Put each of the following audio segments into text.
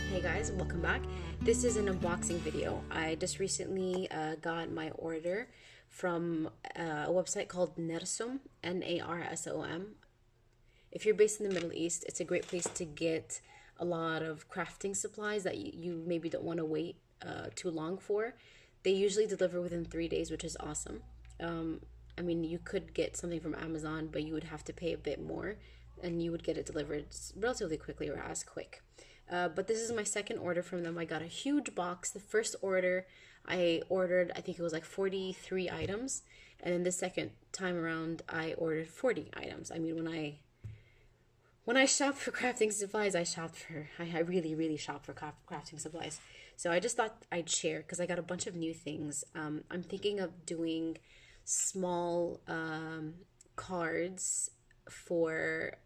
Hey guys, welcome back. This is an unboxing video. I just recently got my order from a website called Nrسم, Narsom. If you're based in the Middle East, it's a great place to get a lot of crafting supplies that you maybe don't want to wait too long for. They usually deliver within 3 days, which is awesome. I mean, you could get something from Amazon, but you would have to pay a bit more, and you would get it delivered relatively quickly or as quick. But this is my second order from them. I got a huge box. The first order I ordered, I think it was like 43 items. And then the second time around, I ordered 40 items. I mean, when I shop for crafting supplies, I really shop for crafting supplies. So I just thought I'd share because I got a bunch of new things. I'm thinking of doing small cards for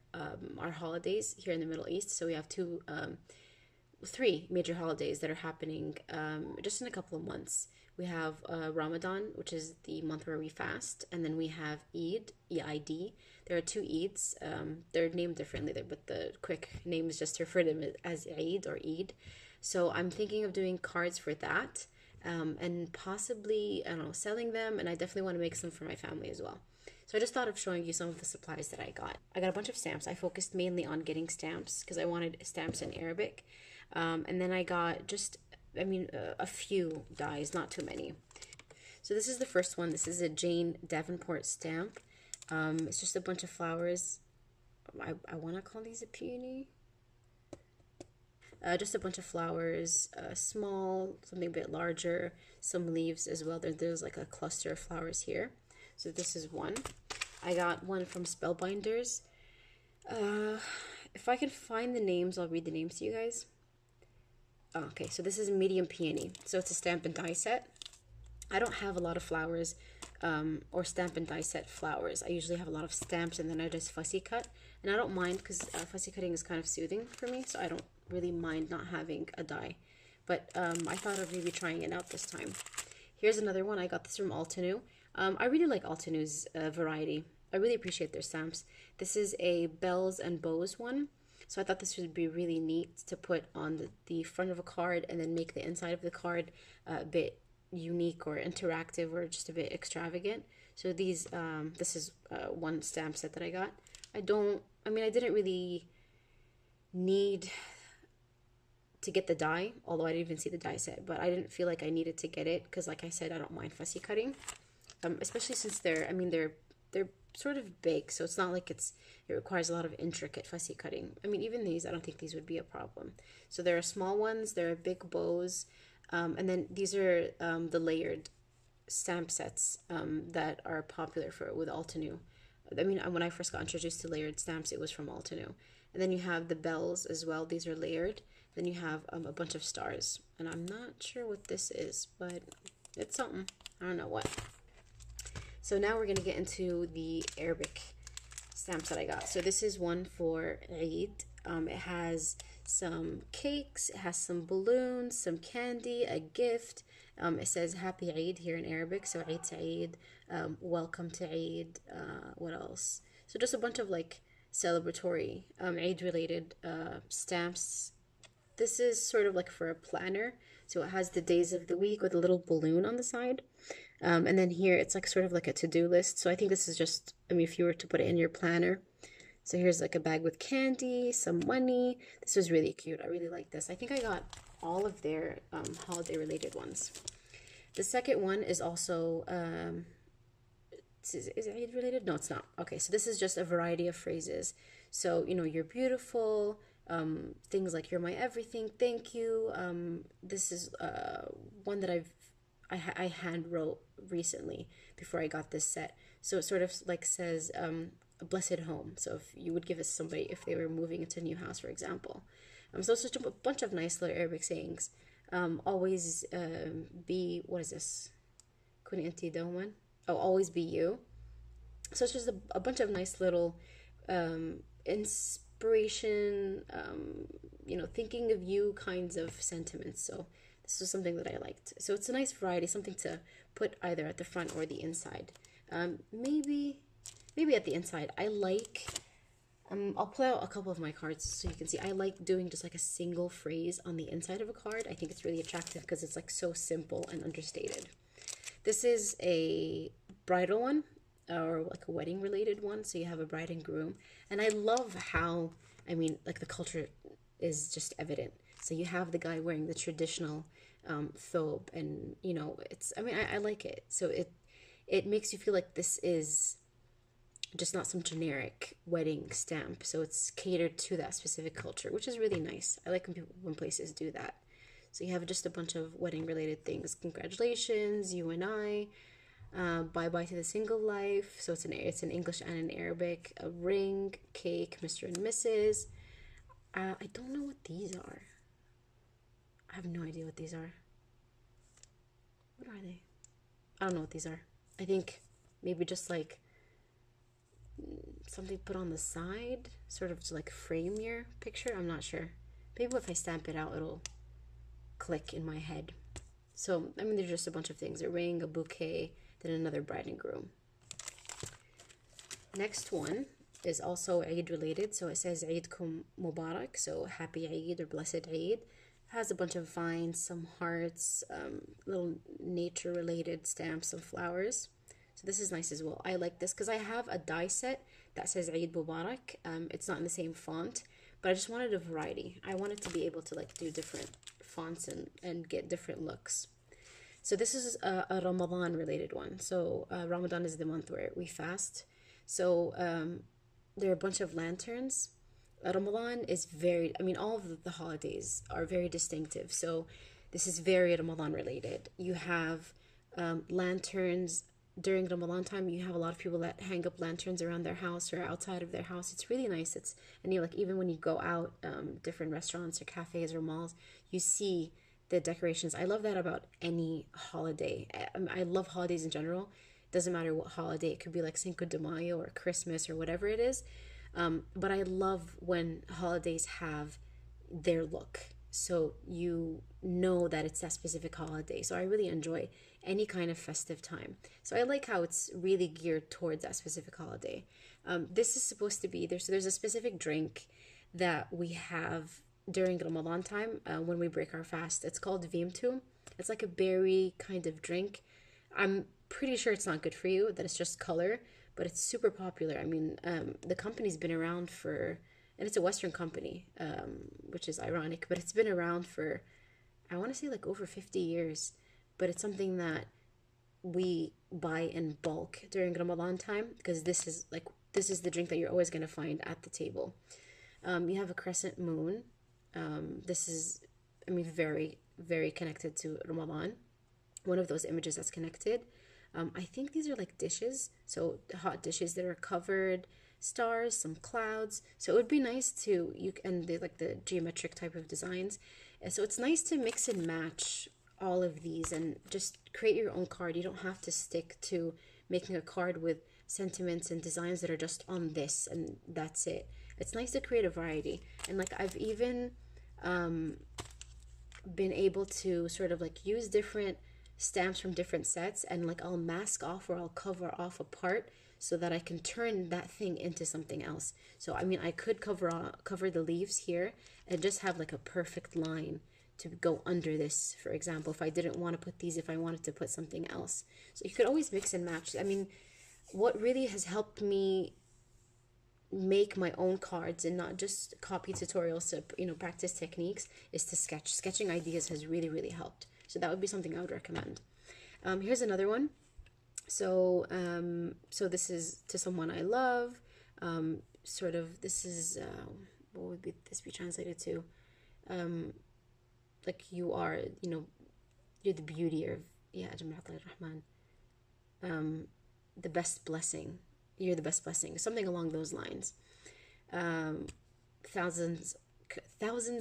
our holidays here in the Middle East. So we have three major holidays that are happening just in a couple of months. We have Ramadan, which is the month where we fast, and then we have Eid, E-I-D. There are two Eids. They're named differently, but the quick name is just to refer to them as Eid or Eid. So I'm thinking of doing cards for that, and possibly, I don't know, selling them, and I definitely want to make some for my family as well. So I just thought of showing you some of the supplies that I got. I got a bunch of stamps. I focused mainly on getting stamps because I wanted stamps in Arabic. And then I got a few dies, not too many. So this is the first one. This is a Jane Davenport stamp. It's just a bunch of flowers. I want to call these a peony. Just a bunch of flowers, small, something a bit larger, some leaves as well. There's like a cluster of flowers here. So this is one. I got one from Spellbinders. If I can find the names, I'll read the names to you guys. Okay, so this is medium peony. So it's a stamp and die set. I don't have a lot of flowers or stamp and die set flowers. I usually have a lot of stamps and then I just fussy cut. And I don't mind because fussy cutting is kind of soothing for me. So I don't really mind not having a die. But I thought of maybe trying it out this time. Here's another one. I got this from Altenew. I really like Altenew's variety. I really appreciate their stamps. This is a bells and bows one. So I thought this would be really neat to put on the front of a card and then make the inside of the card a bit unique or interactive or just a bit extravagant. So this is one stamp set that I got. I didn't really need to get the die, although I didn't even see the die set, but I didn't feel like I needed to get it because, like I said, I don't mind fussy cutting, especially since they're sort of big, so it's not like it requires a lot of intricate fussy cutting. I mean, even these, I don't think these would be a problem. So there are small ones, there are big bows, and then these are the layered stamp sets that are popular with Altenew. I mean, when I first got introduced to layered stamps, it was from Altenew. And then you have the bells as well. These are layered. Then you have a bunch of stars. And I'm not sure what this is, but it's something. I don't know what. So now we're going to get into the Arabic stamps that I got. So this is one for Eid. It has some cakes, it has some balloons, some candy, a gift. It says Happy Eid here in Arabic. So Eid Sa'id, welcome to Eid. What else? So just a bunch of like celebratory Eid related stamps. This is sort of like for a planner. So it has the days of the week with a little balloon on the side. And then here it's like sort of like a to-do list. So I think this is just, if you were to put it in your planner. So here's like a bag with candy, some money. This was really cute. I really like this. I think I got all of their holiday related ones. The second one is also, is it Eid related? No, it's not. Okay, so this is just a variety of phrases. So, you're beautiful. Things like you're my everything, thank you. This is one that I hand wrote recently before I got this set. So it sort of like says a blessed home. So if you would give it to somebody if they were moving into a new house, for example. So it's just a bunch of nice little Arabic sayings. Always be, what is this? Kuni anti dawman. Oh, always be you. So it's just a bunch of nice little inspiration, thinking of you kinds of sentiments. So this was something that I liked. So it's a nice variety, something to put either at the front or the inside. Maybe at the inside. I like I'll pull out a couple of my cards so you can see. I like doing just like a single phrase on the inside of a card. I think it's really attractive because it's like so simple and understated. This is a bridal one, or like a wedding related one. So you have a bride and groom. And I love how, I mean, like the culture is just evident. So you have the guy wearing the traditional thobe, and you know, it's, I mean, I like it. So it makes you feel like this is just not some generic wedding stamp. So it's catered to that specific culture, which is really nice. I like when places do that. So you have just a bunch of wedding related things. Congratulations, you and I. Bye bye to the single life. So it's in English and in Arabic. A ring, cake, Mr. and Mrs. I don't know what these are. I have no idea what these are. What are they? I don't know what these are. I think maybe just like something put on the side, sort of to like frame your picture. I'm not sure. Maybe if I stamp it out, it'll click in my head. So, I mean, there's just a bunch of things. A ring, a bouquet, then another bride and groom. Next one is also Eid related. So it says Eidkum Mubarak. So happy Eid or blessed Eid. Has a bunch of vines, some hearts, little nature related stamps, some flowers. So this is nice as well. I like this because I have a die set that says Eid Mubarak. It's not in the same font, but I just wanted a variety. I wanted to be able to like do different fonts and get different looks. So this is a Ramadan related one. So Ramadan is the month where we fast. So there are a bunch of lanterns. Ramadan is very, I mean, all of the holidays are very distinctive. So this is very Ramadan related. You have lanterns during Ramadan time. You have a lot of people that hang up lanterns around their house or outside of their house. It's really nice. And you like, even when you go out, different restaurants or cafes or malls, you see the decorations. I love that about any holiday. I love holidays in general. Doesn't matter what holiday. It could be like Cinco de Mayo or Christmas or whatever it is. But I love when holidays have their look. So you know that it's that specific holiday. So I really enjoy any kind of festive time. So I like how it's really geared towards that specific holiday. This is supposed to be, there's a specific drink that we have during Ramadan time when we break our fast. It's called Vimtu. It's like a berry kind of drink. I'm pretty sure it's not good for you, that it's just color, but it's super popular. I mean, the company's been around for, and it's a Western company, which is ironic, but it's been around for, I want to say like over 50 years, but it's something that we buy in bulk during Ramadan time because this is the drink that you're always going to find at the table. You have a crescent moon. This is, I mean, very, very connected to Ramadan. One of those images that's connected. I think these are like dishes, so hot dishes that are covered, stars, some clouds. So it would be nice to, and they like the geometric type of designs. And so it's nice to mix and match all of these and just create your own card. You don't have to stick to making a card with sentiments and designs that are just on this and that's it. It's nice to create a variety. And like I've even been able to sort of like use different stamps from different sets and like I'll mask off or I'll cover off a part so that I can turn that thing into something else. So I mean, I could cover the leaves here and just have like a perfect line to go under this, for example, if I didn't want to put these, if I wanted to put something else. So you could always mix and match. I mean, what really has helped me make my own cards and not just copy tutorials to, you know, practice techniques is to sketch. Sketching ideas has really, really helped. So that would be something I would recommend. Here's another one. So so this is to someone I love. Sort of, this is, what would this be translated to? Like you are, you know, you're the beauty of, yeah, the best blessing. You're the best blessing. Something along those lines. Thousands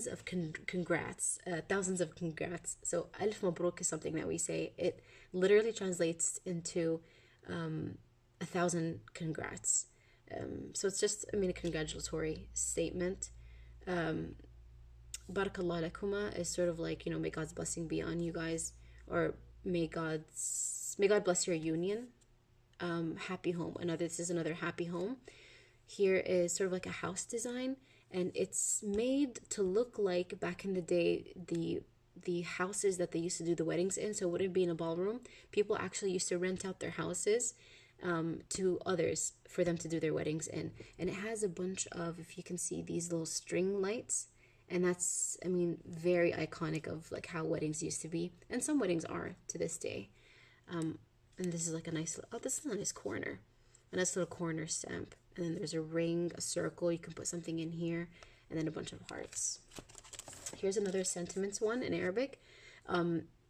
of congrats. Thousands of congrats. So alf mabruk is something that we say. It literally translates into 1,000 congrats. So it's just, I mean, a congratulatory statement. Barakallah lakuma is sort of like, you know, may God's blessing be on you guys, or may God bless your union. Happy home. This is another happy home. Here is sort of like a house design, and it's made to look like back in the day the houses that they used to do the weddings in. So it wouldn't be in a ballroom. People actually used to rent out their houses to others for them to do their weddings in. And it has a bunch of, if you can see, these little string lights. And that's, I mean, very iconic of like how weddings used to be. And some weddings are to this day. And this is like a nice, oh, this is a nice corner. A nice little corner stamp. And then there's a ring, a circle. You can put something in here. And then a bunch of hearts. Here's another sentiments one in Arabic.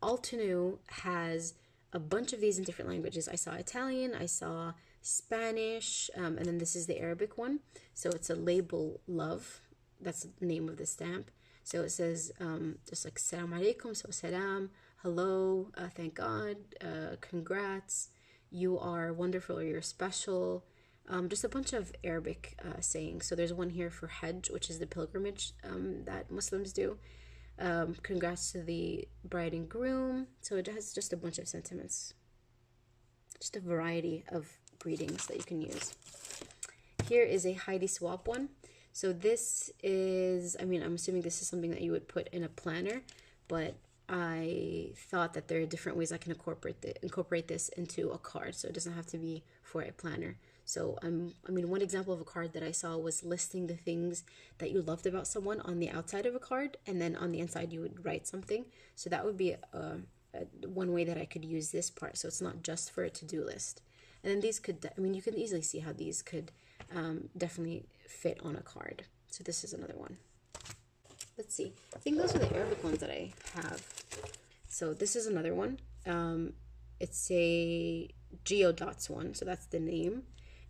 Altanu has a bunch of these in different languages. I saw Italian, I saw Spanish, and then this is the Arabic one. So it's a label love. That's the name of the stamp. So it says just like salam alaikum, so salam, hello, thank God, congrats, you are wonderful, or you're special. Just a bunch of Arabic sayings. So there's one here for Hajj, which is the pilgrimage that Muslims do. Congrats to the bride and groom. So it has just a bunch of sentiments. Just a variety of greetings that you can use. Here is a Heidi Swap one. So this is, I mean, I'm assuming this is something that you would put in a planner, but I thought that there are different ways I can incorporate this into a card. So it doesn't have to be for a planner. So I mean, one example of a card that I saw was listing the things that you loved about someone on the outside of a card, and then on the inside you would write something. So that would be one way that I could use this part. So it's not just for a to-do list. And then these could, I mean, you can easily see how these could definitely fit on a card. So this is another one. Let's see. I think those are the Arabic ones that I have. So this is another one. It's a Geodots one, so that's the name.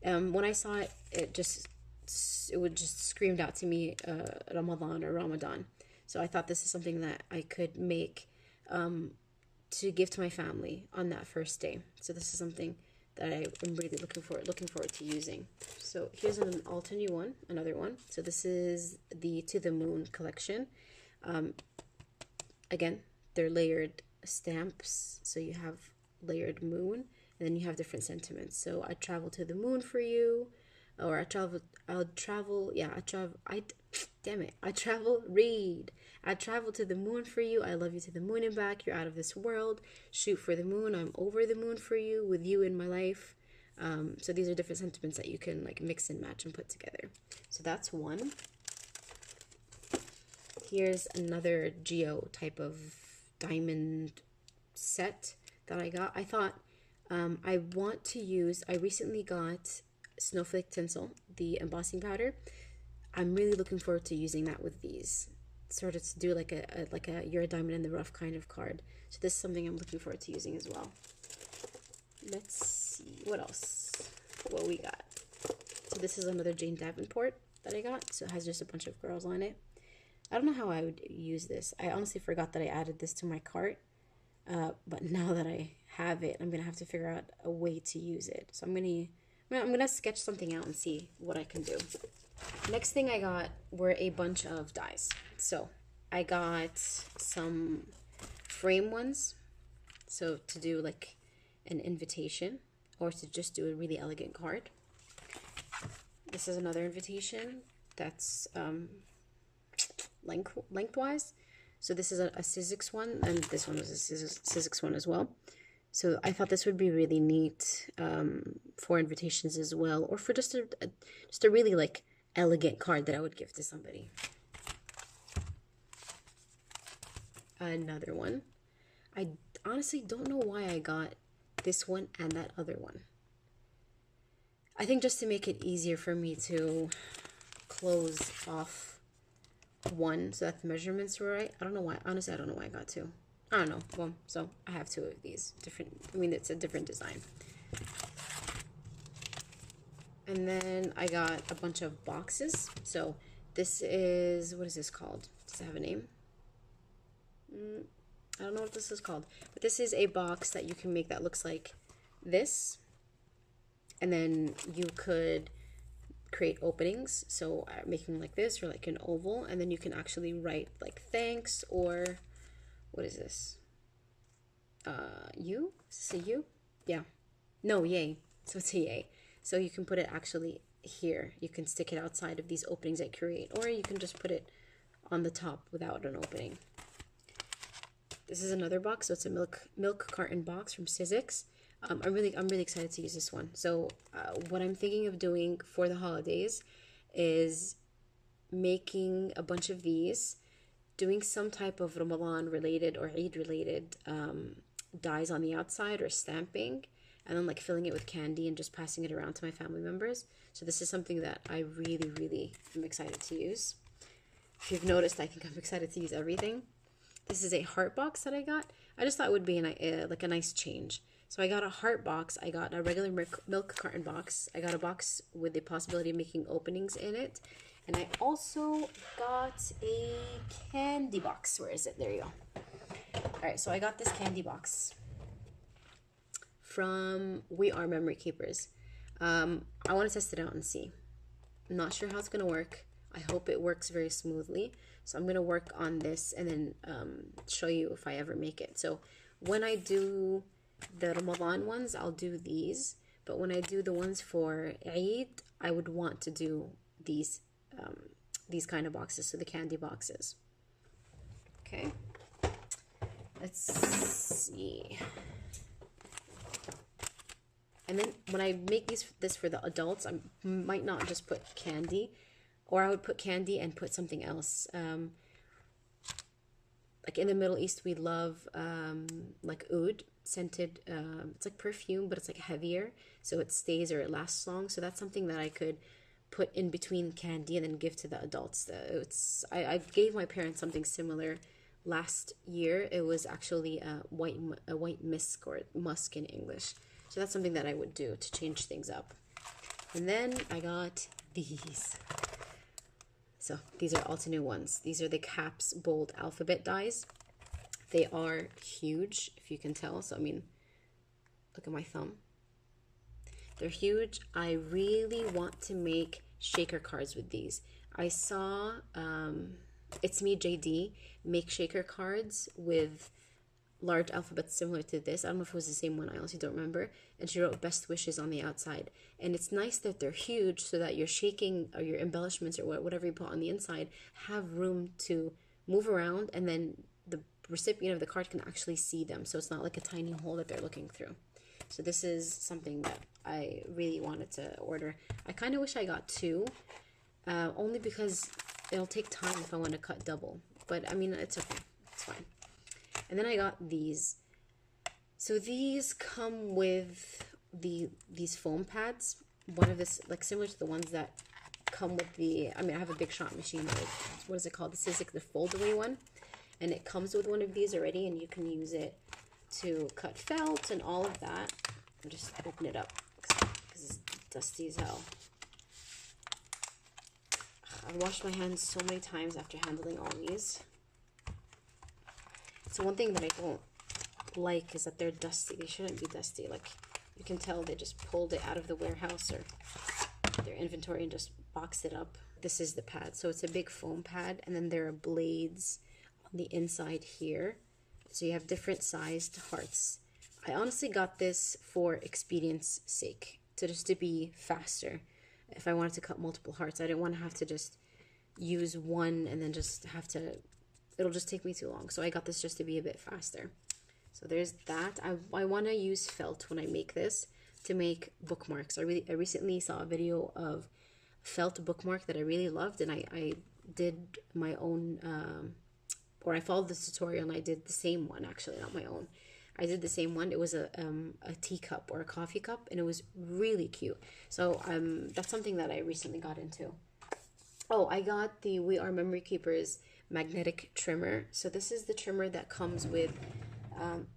When I saw it, it would just screamed out to me Ramadan or Ramadan. So I thought this is something that I could make to give to my family on that first day. So this is something that I am really looking forward to using. So here's an alternate one, another one. So this is the To the Moon collection. Again, they're layered stamps. So you have layered moon, and then you have different sentiments. So I travel to the moon for you, or I travel, I travel to the moon for you. I love you to the moon and back. You're out of this world. Shoot for the moon. I'm over the moon for you, with you in my life. So these are different sentiments that you can like mix and match and put together. So that's one. Here's another geo type of diamond set that I got. I thought I recently got Snowflake Tinsel, the embossing powder. I'm really looking forward to using that with these. Sort of to do like a you're a diamond in the rough kind of card. So this is something I'm looking forward to using as well. Let's see what else. What we got. So this is another Jane Davenport that I got. So it has just a bunch of girls on it. I don't know how I would use this. I honestly forgot that I added this to my cart. But now that I have it, I'm gonna have to figure out a way to use it. So I'm gonna sketch something out and see what I can do. Next thing I got were a bunch of dies. So I got some frame ones. So to do like an invitation, or to just do a really elegant card. This is another invitation that's lengthwise. So this is a Sizzix one, and this one was a Sizzix one as well. So I thought this would be really neat for invitations as well, or for just a really like elegant card that I would give to somebody. Another one. I honestly don't know why I got this one and that other one. I think just to make it easier for me to close off one so that the measurements were right. I don't know why. Honestly, I don't know why I got two. I don't know. Well, so I have two of these. It's a different design. And then I got a bunch of boxes. So this is, what is this called? Does it have a name? I don't know what this is called. But this is a box that you can make that looks like this. And then you could create openings. So making like this, or like an oval. And then you can actually write like thanks, or what is this? U? Is this a U? Yeah. No, yay. So it's a yay. So you can put it actually here. You can stick it outside of these openings that create, or you can just put it on the top without an opening. This is another box, so it's a milk carton box from Sizzix. I'm really excited to use this one. So what I'm thinking of doing for the holidays is making a bunch of these, doing some type of Ramadan related or Eid related dies on the outside or stamping, and then like filling it with candy and just passing it around to my family members. So this is something that I really am excited to use. If you've noticed, I think I'm excited to use everything. This is a heart box that I got. I just thought it would be like a nice change. So I got a heart box, I got a regular milk carton box, I got a box with the possibility of making openings in it, and I also got a candy box. Where is it? There you go. Alright, so I got this candy box from We Are Memory Keepers. I want to test it out and see. I'm not sure how it's going to work. I hope it works very smoothly. So I'm going to work on this and then show you if I ever make it. So when I do the Ramadan ones, I'll do these. But when I do the ones for Eid, I would want to do these kind of boxes, so the candy boxes. Okay. Let's see. And then when I make this for the adults, I might not just put candy, or I would put candy and put something else. Like in the Middle East, we love like oud, scented. It's like perfume, but it's like heavier, so it stays or it lasts long. So that's something that I could put in between candy and then give to the adults. I gave my parents something similar last year. It was actually a white musk, or musk in English. So that's something that I would do to change things up. And then I got these. So these are Alta new ones. These are the Caps Bold Alphabet dies. They are huge, if you can tell. So I mean, look at my thumb. They're huge. I really want to make shaker cards with these. I saw It's Me JD make shaker cards with large alphabets similar to this. I don't know if it was the same one, I honestly don't remember. And she wrote best wishes on the outside. And it's nice that they're huge so that your shaking or your embellishments or whatever you put on the inside have room to move around, and then the recipient of the card can actually see them. So it's not like a tiny hole that they're looking through. So this is something that I really wanted to order. I kind of wish I got two, only because it'll take time if I want to cut double. But I mean, it's okay. It's fine. And then I got these. So these come with these foam pads. One of this, like similar to the ones that come with the, I mean, I have a big shot machine. Like, what is it called? This is like the fold-away one. And it comes with one of these already, and you can use it to cut felt and all of that. I'll just open it up because it's dusty as hell. I've washed my hands so many times after handling all these. So one thing that I don't like is that they're dusty. They shouldn't be dusty. Like, you can tell they just pulled it out of the warehouse or their inventory and just boxed it up. This is the pad. So it's a big foam pad, and then there are blades on the inside here. So you have different sized hearts. I honestly got this for expedience sake, just to be faster. If I wanted to cut multiple hearts, I didn't want to have to just use one and then just have to, it'll just take me too long. So I got this just to be a bit faster. So there's that. I want to use felt when I make this to make bookmarks. I recently saw a video of felt bookmark that I really loved, and I did my own, or I followed this tutorial and I did the same one, actually, not my own. I did the same one. It was a teacup or a coffee cup, and it was really cute. So that's something that I recently got into. Oh, I got the We Are Memory Keepers magnetic trimmer. So this is the trimmer that comes with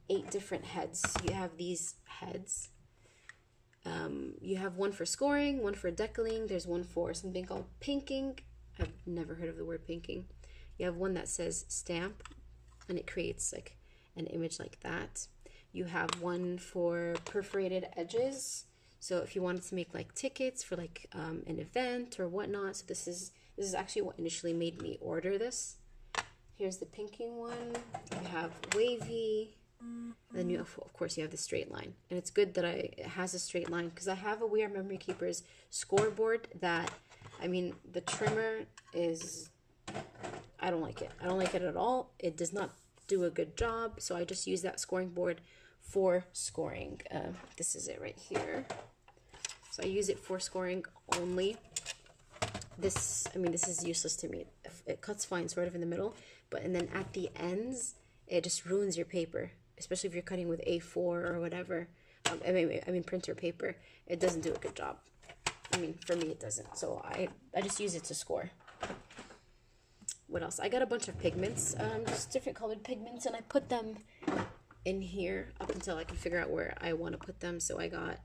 8 different heads. You have these heads. You have one for scoring, one for decaling. There's one for something called pinking. I've never heard of the word pinking. You have one that says stamp, and it creates like an image like that. You have one for perforated edges. So if you wanted to make like tickets for like an event or whatnot. So this is actually what initially made me order this. Here's the pinking one. You have wavy. And then you, of course, you have the straight line. And it's good that it has a straight line because I have a We Are Memory Keepers scoreboard that, I mean, the trimmer is, I don't like it. I don't like it at all. It does not do a good job. So I just use that scoring board for scoring. This is it right here. So I use it for scoring only. This, I mean, this is useless to me. It cuts fine sort of in the middle, and then at the ends, it just ruins your paper, especially if you're cutting with A4 or whatever. I mean printer paper. It doesn't do a good job. I mean, for me, it doesn't. So I just use it to score. What else? I got a bunch of pigments, just different colored pigments, and I put them in here up until I can figure out where I want to put them. So I got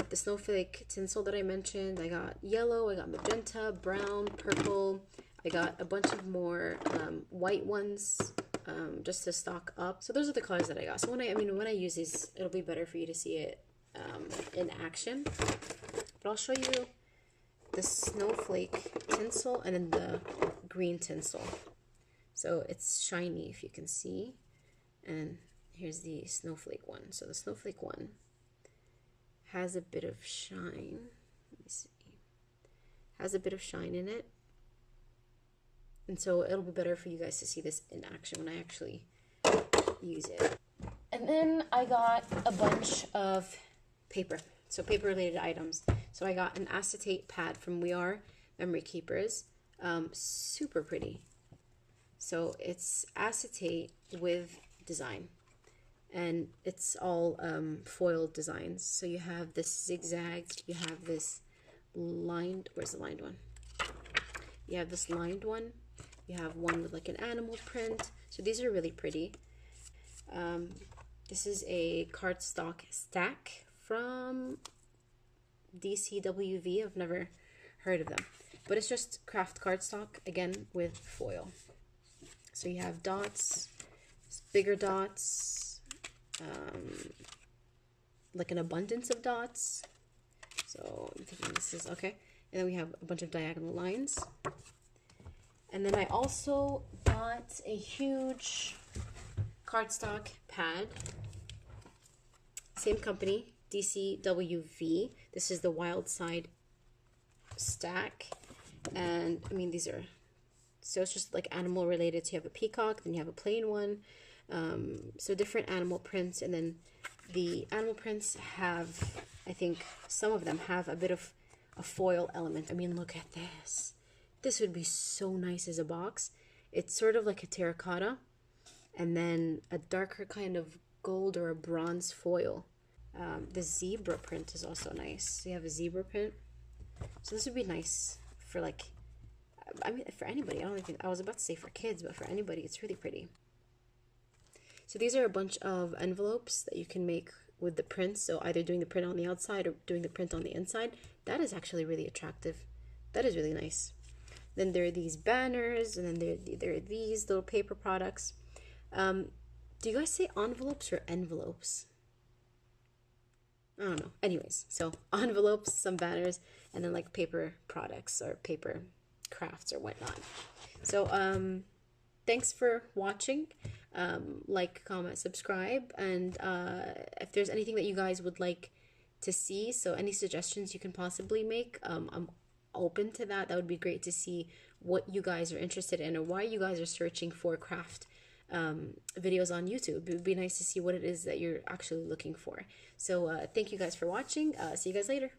the snowflake tinsel that I mentioned. I got yellow, I got magenta, brown, purple. I got a bunch of more white ones just to stock up. So those are the colors that I got. So when I use these, it'll be better for you to see it in action. But I'll show you the snowflake tinsel and then the green tinsel. So it's shiny, if you can see. And here's the snowflake one. So the snowflake one has a bit of shine. Let me see. Has a bit of shine in it. And so it'll be better for you guys to see this in action when I actually use it. And then I got a bunch of paper. So paper related items. So I got an acetate pad from We Are Memory Keepers. Super pretty. So it's acetate with design. And it's all foiled designs. So you have this zigzagged, you have this lined, where's the lined one? You have this lined one, you have one with like an animal print. So these are really pretty. This is a cardstock stack from DCWV. I've never heard of them, but it's just craft cardstock, again, with foil. So you have dots, bigger dots, like an abundance of dots. So I'm thinking this is okay. And then we have a bunch of diagonal lines. And then I also got a huge cardstock pad. Same company, DCWV. This is the Wild Side stack. And I mean, these are, so it's just like animal related. So you have a peacock, then you have a plain one. So different animal prints, and then the animal prints have, I think some of them have a bit of a foil element. I mean, look at this. This would be so nice as a box. It's sort of like a terracotta, and then a darker kind of gold or a bronze foil. The zebra print is also nice. So you have a zebra print. So this would be nice for like, I mean, for anybody. I don't think, I was about to say for kids, but for anybody, it's really pretty. So these are a bunch of envelopes that you can make with the prints. So either doing the print on the outside or doing the print on the inside. That is actually really attractive. That is really nice. Then there are these banners, and then there are these little paper products. Do you guys say envelopes or envelopes? I don't know. Anyways, so envelopes, some banners, and then like paper products or paper crafts or whatnot. So thanks for watching. Like, comment, subscribe, and if there's anything that you guys would like to see, so any suggestions you can possibly make, I'm open to that. That would be great to see what you guys are interested in or why you guys are searching for craft videos on YouTube. It would be nice to see what it is that you're actually looking for. So thank you guys for watching. See you guys later.